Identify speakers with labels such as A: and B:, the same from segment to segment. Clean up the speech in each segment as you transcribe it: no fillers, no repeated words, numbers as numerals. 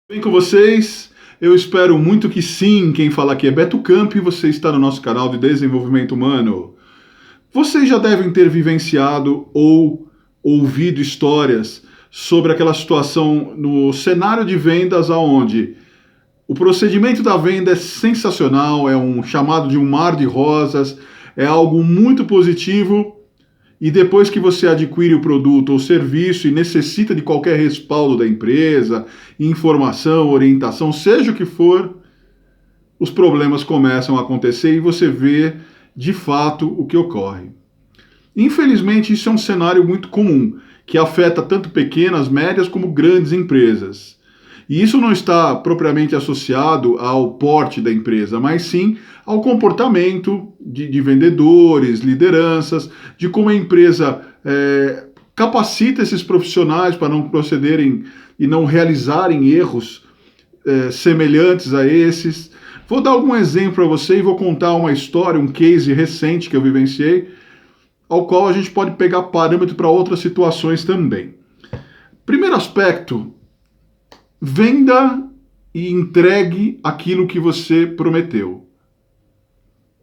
A: Bem com vocês? Eu espero muito que sim. Quem fala aqui é Beto Campo e você está no nosso canal de desenvolvimento humano. Vocês já devem ter vivenciado ou ouvido histórias sobre aquela situação no cenário de vendas aonde o procedimento da venda é sensacional, é um chamado de um mar de rosas, é algo muito positivo. E depois que você adquire o produto ou serviço e necessita de qualquer respaldo da empresa, informação, orientação, seja o que for, os problemas começam a acontecer e você vê de fato o que ocorre. Infelizmente, isso é um cenário muito comum, que afeta tanto pequenas, médias como grandes empresas. E isso não está propriamente associado ao porte da empresa, mas sim ao comportamento de vendedores, lideranças, de como a empresa capacita esses profissionais para não procederem e não realizarem erros semelhantes a esses. Vou dar algum exemplo para você e vou contar uma história, um case recente que eu vivenciei, ao qual a gente pode pegar parâmetro para outras situações também. Primeiro aspecto, venda e entregue aquilo que você prometeu.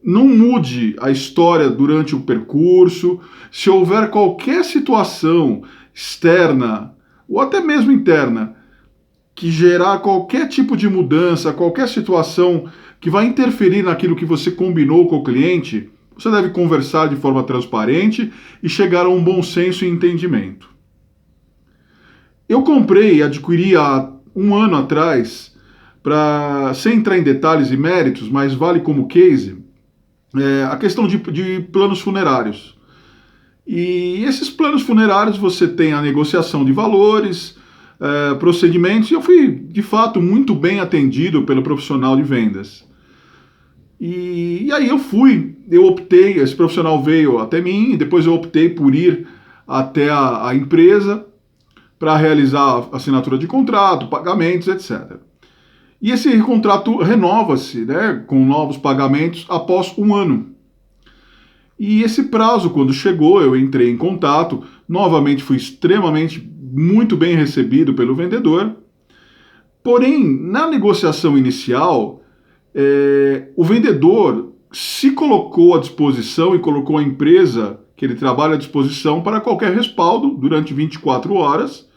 A: Não mude a história durante o percurso. Se houver qualquer situação externa ou até mesmo interna que gerar qualquer tipo de mudança, qualquer situação que vai interferir naquilo que você combinou com o cliente, você deve conversar de forma transparente e chegar a um bom senso e entendimento. Eu comprei e adquiri há um ano atrás, sem entrar em detalhes e méritos, mas vale como case, a questão de planos funerários. E esses planos funerários você tem a negociação de valores, procedimentos, e eu fui, de fato, muito bem atendido pelo profissional de vendas. E aí eu optei, esse profissional veio até mim, e depois eu optei por ir até a empresa para realizar a assinatura de contrato, pagamentos, etc. E esse contrato renova-se, né, com novos pagamentos após um ano. E esse prazo, quando chegou, eu entrei em contato, novamente fui extremamente muito bem recebido pelo vendedor. Porém, na negociação inicial, o vendedor se colocou à disposição e colocou a empresa que ele trabalha à disposição para qualquer respaldo durante 24 horas,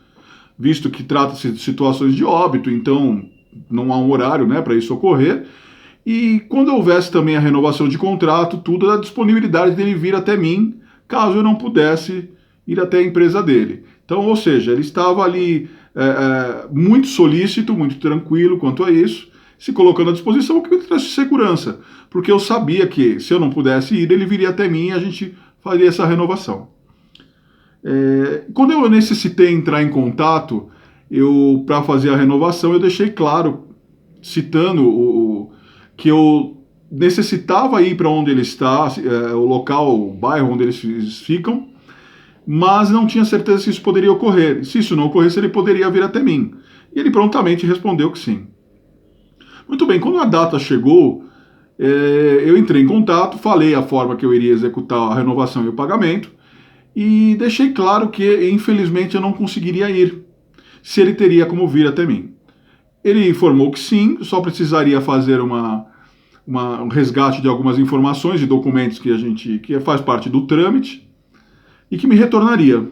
A: visto que trata-se de situações de óbito, então não há um horário, né, para isso ocorrer. E quando houvesse também a renovação de contrato, tudo da disponibilidade dele vir até mim, caso eu não pudesse ir até a empresa dele. Então, ou seja, ele estava ali muito solícito, muito tranquilo quanto a isso, se colocando à disposição, o que me trouxe segurança, porque eu sabia que se eu não pudesse ir, ele viria até mim e a gente faria essa renovação. Quando eu necessitei entrar em contato, para fazer a renovação, eu deixei claro, citando que eu necessitava ir para onde ele está, o local, o bairro onde eles ficam, mas não tinha certeza se isso poderia ocorrer. Se isso não ocorresse, ele poderia vir até mim. E ele prontamente respondeu que sim. Muito bem, quando a data chegou, eu entrei em contato, falei a forma que eu iria executar a renovação e o pagamento, e deixei claro que, infelizmente, eu não conseguiria ir, se ele teria como vir até mim. Ele informou que sim, só precisaria fazer um resgate de algumas informações e documentos que faz parte do trâmite e que me retornaria.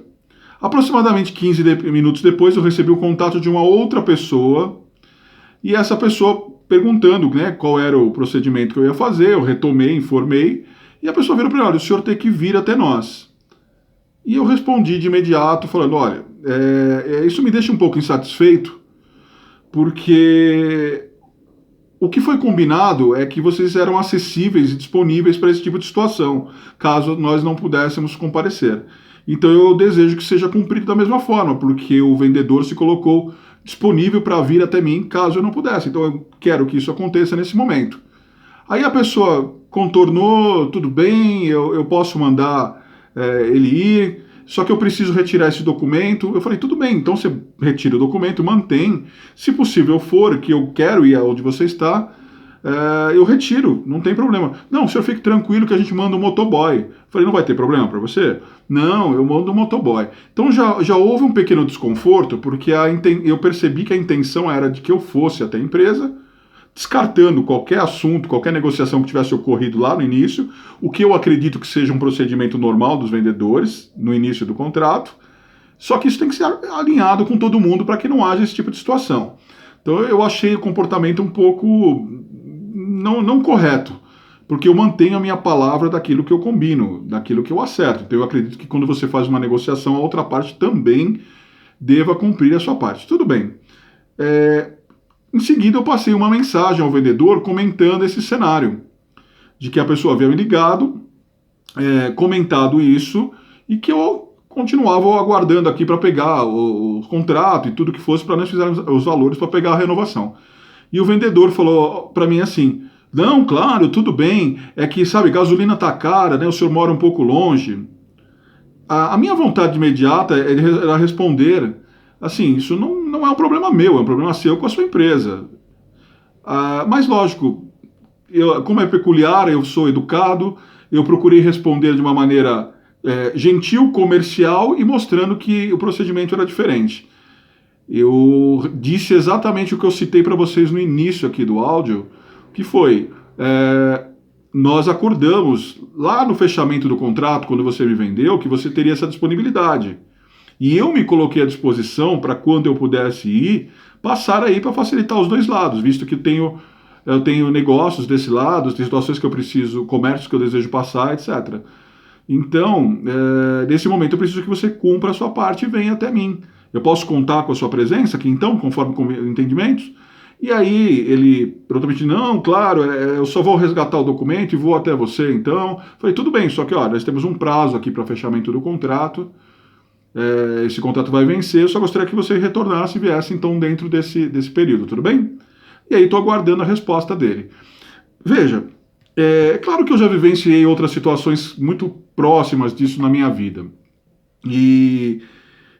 A: Aproximadamente 15 minutos depois, eu recebi o contato de uma outra pessoa e essa pessoa perguntando, né, qual era o procedimento que eu ia fazer. Eu retomei, informei e a pessoa virou para mim: olha, o senhor tem que vir até nós. E eu respondi de imediato, falando: olha, isso me deixa um pouco insatisfeito, porque o que foi combinado é que vocês eram acessíveis e disponíveis para esse tipo de situação, caso nós não pudéssemos comparecer. Então eu desejo que seja cumprido da mesma forma, porque o vendedor se colocou disponível para vir até mim caso eu não pudesse. Então eu quero que isso aconteça nesse momento. Aí a pessoa contornou: tudo bem, eu posso mandar ele ir, só que eu preciso retirar esse documento. Eu falei: tudo bem, então você retira o documento, mantém. Se possível for, que eu quero ir aonde você está, eu retiro, não tem problema. Não, o senhor fique tranquilo que a gente manda um motoboy. Falei, não vai ter problema para você? Não, eu mando um motoboy. Então já houve um pequeno desconforto, porque eu percebi que a intenção era de que eu fosse até a empresa, descartando qualquer assunto, qualquer negociação que tivesse ocorrido lá no início, o que eu acredito que seja um procedimento normal dos vendedores no início do contrato, só que isso tem que ser alinhado com todo mundo para que não haja esse tipo de situação. Então eu achei o comportamento um pouco não correto, porque eu mantenho a minha palavra daquilo que eu combino, daquilo que eu acerto. Então eu acredito que quando você faz uma negociação, a outra parte também deva cumprir a sua parte. Tudo bem. Em seguida eu passei uma mensagem ao vendedor comentando esse cenário, de que a pessoa havia me ligado, comentado isso, e que eu continuava aguardando aqui para pegar o contrato e tudo que fosse para nós fizermos os valores para pegar a renovação. E o vendedor falou para mim assim, não, claro, tudo bem, é que, sabe, gasolina tá cara, né, o senhor mora um pouco longe. A minha vontade imediata era responder, assim, isso não é um problema meu, é um problema seu com a sua empresa. Mas lógico, como é peculiar, eu sou educado, eu procurei responder de uma maneira gentil, comercial e mostrando que o procedimento era diferente. Eu disse exatamente o que eu citei para vocês no início aqui do áudio, que foi, nós acordamos lá no fechamento do contrato, quando você me vendeu, que você teria essa disponibilidade. E eu me coloquei à disposição para quando eu pudesse ir, passar aí para facilitar os dois lados, visto que eu tenho negócios desse lado, tem situações que eu preciso, comércios que eu desejo passar, etc. Então, nesse momento eu preciso que você cumpra a sua parte e venha até mim. Eu posso contar com a sua presença aqui então, conforme entendimentos? E aí ele prontamente, não, claro, eu só vou resgatar o documento e vou até você então. Falei, tudo bem, só que ó, nós temos um prazo aqui para fechamento do contrato, esse contrato vai vencer, eu só gostaria que você retornasse e viesse então dentro desse período, tudo bem? E aí estou aguardando a resposta dele. Veja, é claro que eu já vivenciei outras situações muito próximas disso na minha vida. E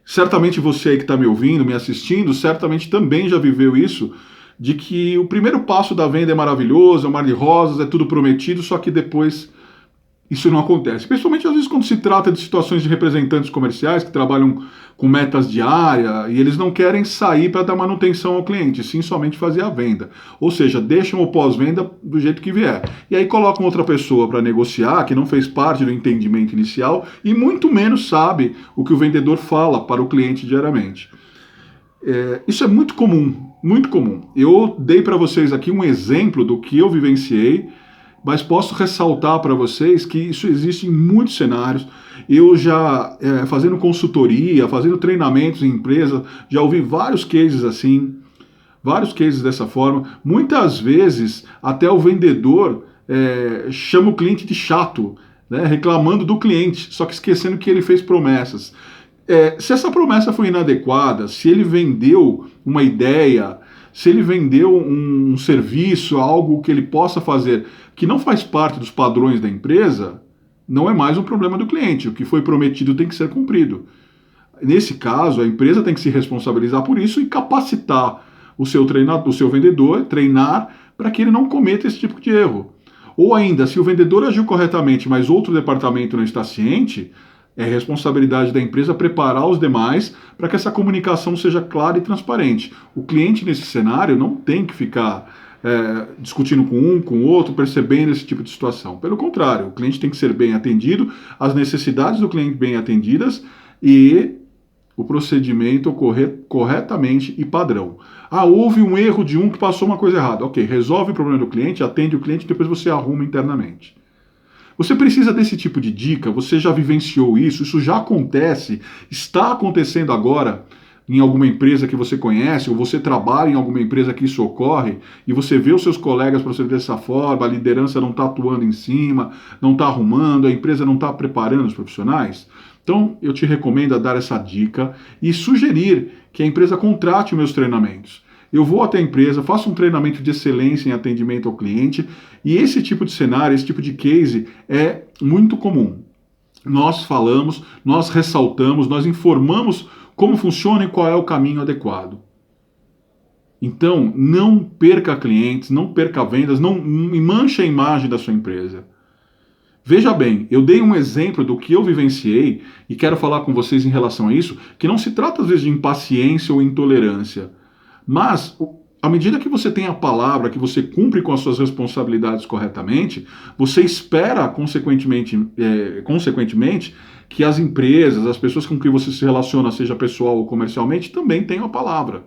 A: certamente você aí que está me ouvindo, me assistindo, certamente também já viveu isso, de que o primeiro passo da venda é maravilhoso, é um mar de rosas, é tudo prometido, só que depois isso não acontece. Principalmente às vezes quando se trata de situações de representantes comerciais que trabalham com metas diárias e eles não querem sair para dar manutenção ao cliente, sim somente fazer a venda. Ou seja, deixam o pós-venda do jeito que vier. E aí colocam outra pessoa para negociar que não fez parte do entendimento inicial e muito menos sabe o que o vendedor fala para o cliente diariamente. Isso é muito comum, muito comum. Eu dei para vocês aqui um exemplo do que eu vivenciei, mas posso ressaltar para vocês que isso existe em muitos cenários. Eu já, fazendo consultoria, fazendo treinamentos em empresas, já ouvi vários cases assim, vários cases dessa forma. Muitas vezes, até o vendedor chama o cliente de chato, né, reclamando do cliente, só que esquecendo que ele fez promessas. Se essa promessa foi inadequada, se ele vendeu uma ideia, se ele vendeu um serviço, algo que ele possa fazer que não faz parte dos padrões da empresa, não é mais um problema do cliente. O que foi prometido tem que ser cumprido. Nesse caso, a empresa tem que se responsabilizar por isso e capacitar o seu vendedor, treinar para que ele não cometa esse tipo de erro. Ou ainda, se o vendedor agiu corretamente, mas outro departamento não está ciente, é responsabilidade da empresa preparar os demais para que essa comunicação seja clara e transparente. O cliente, nesse cenário, não tem que ficar discutindo com um, com o outro, percebendo esse tipo de situação. Pelo contrário, o cliente tem que ser bem atendido, as necessidades do cliente bem atendidas e o procedimento ocorrer corretamente e padrão. Houve um erro de um que passou uma coisa errada. Ok, resolve o problema do cliente, atende o cliente, depois você arruma internamente. Você precisa desse tipo de dica, você já vivenciou isso já acontece, está acontecendo agora em alguma empresa que você conhece, ou você trabalha em alguma empresa que isso ocorre, e você vê os seus colegas procedendo dessa forma, a liderança não está atuando em cima, não está arrumando, a empresa não está preparando os profissionais? Então, eu te recomendo a dar essa dica e sugerir que a empresa contrate meus treinamentos. Eu vou até a empresa, faço um treinamento de excelência em atendimento ao cliente, e esse tipo de cenário, esse tipo de case é muito comum. Nós falamos, nós ressaltamos, nós informamos como funciona e qual é o caminho adequado. Então, não perca clientes, não perca vendas, não manche a imagem da sua empresa. Veja bem, eu dei um exemplo do que eu vivenciei e quero falar com vocês em relação a isso, que não se trata às vezes de impaciência ou intolerância, mas à medida que você tem a palavra, que você cumpre com as suas responsabilidades corretamente, você espera, consequentemente, que as empresas, as pessoas com quem você se relaciona, seja pessoal ou comercialmente, também tenham a palavra.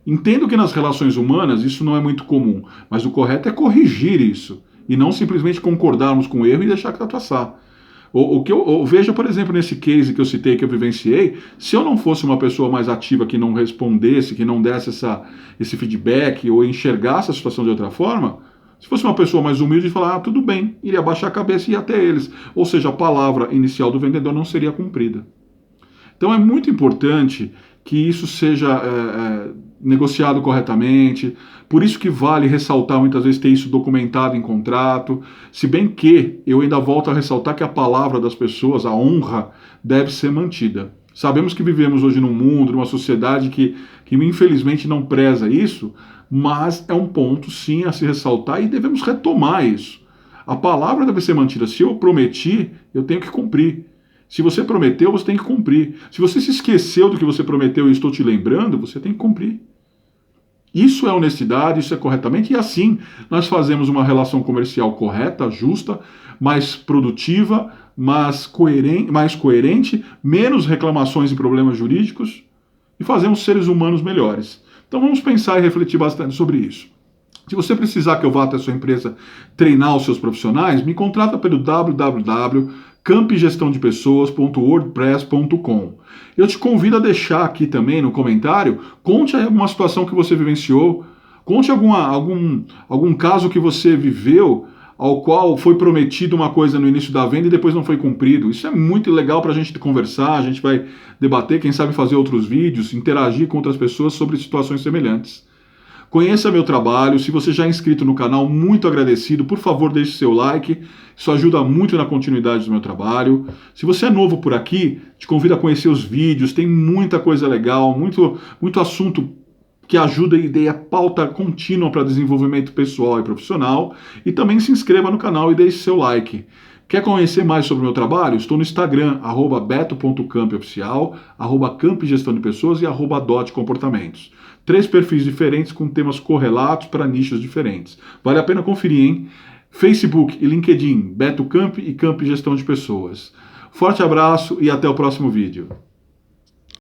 A: Entendo que nas relações humanas isso não é muito comum, mas o correto é corrigir isso e não simplesmente concordarmos com o erro e deixar que passar. O que eu vejo, por exemplo, nesse case que eu citei, que eu vivenciei, se eu não fosse uma pessoa mais ativa que não respondesse, que não desse esse feedback ou enxergasse a situação de outra forma, se fosse uma pessoa mais humilde e falar, ah, tudo bem, iria abaixar a cabeça e ir até eles. Ou seja, a palavra inicial do vendedor não seria cumprida. Então é muito importante que isso seja negociado corretamente, por isso que vale ressaltar muitas vezes ter isso documentado em contrato, se bem que eu ainda volto a ressaltar que a palavra das pessoas, a honra, deve ser mantida. Sabemos que vivemos hoje num mundo, numa sociedade que infelizmente não preza isso, mas é um ponto sim a se ressaltar e devemos retomar isso. A palavra deve ser mantida. Se eu prometi, eu tenho que cumprir. Se você prometeu, você tem que cumprir. Se você se esqueceu do que você prometeu e estou te lembrando, você tem que cumprir. Isso é honestidade, isso é corretamente, e assim nós fazemos uma relação comercial correta, justa, mais produtiva, mais coerente, menos reclamações e problemas jurídicos, e fazemos seres humanos melhores. Então vamos pensar e refletir bastante sobre isso. Se você precisar que eu vá até a sua empresa treinar os seus profissionais, me contrata pelo www.campgestãodepessoas.wordpress.com. Eu te convido a deixar aqui também no comentário, conte aí alguma situação que você vivenciou, conte algum caso que você viveu, ao qual foi prometido uma coisa no início da venda e depois não foi cumprido. Isso é muito legal para a gente conversar, a gente vai debater, quem sabe fazer outros vídeos, interagir com outras pessoas sobre situações semelhantes. Conheça meu trabalho, se você já é inscrito no canal, muito agradecido, por favor deixe seu like, isso ajuda muito na continuidade do meu trabalho. Se você é novo por aqui, te convido a conhecer os vídeos, tem muita coisa legal, muito assunto que ajuda e dê a pauta contínua para desenvolvimento pessoal e profissional, e também se inscreva no canal e deixe seu like. Quer conhecer mais sobre o meu trabalho? Estou no Instagram, @beto.campioficial, @campgestãodepessoas e @dotcomportamentos. 3 perfis diferentes com temas correlatos para nichos diferentes. Vale a pena conferir, hein? Facebook e LinkedIn, Beto Camp e Camp Gestão de Pessoas. Forte abraço e até o próximo vídeo.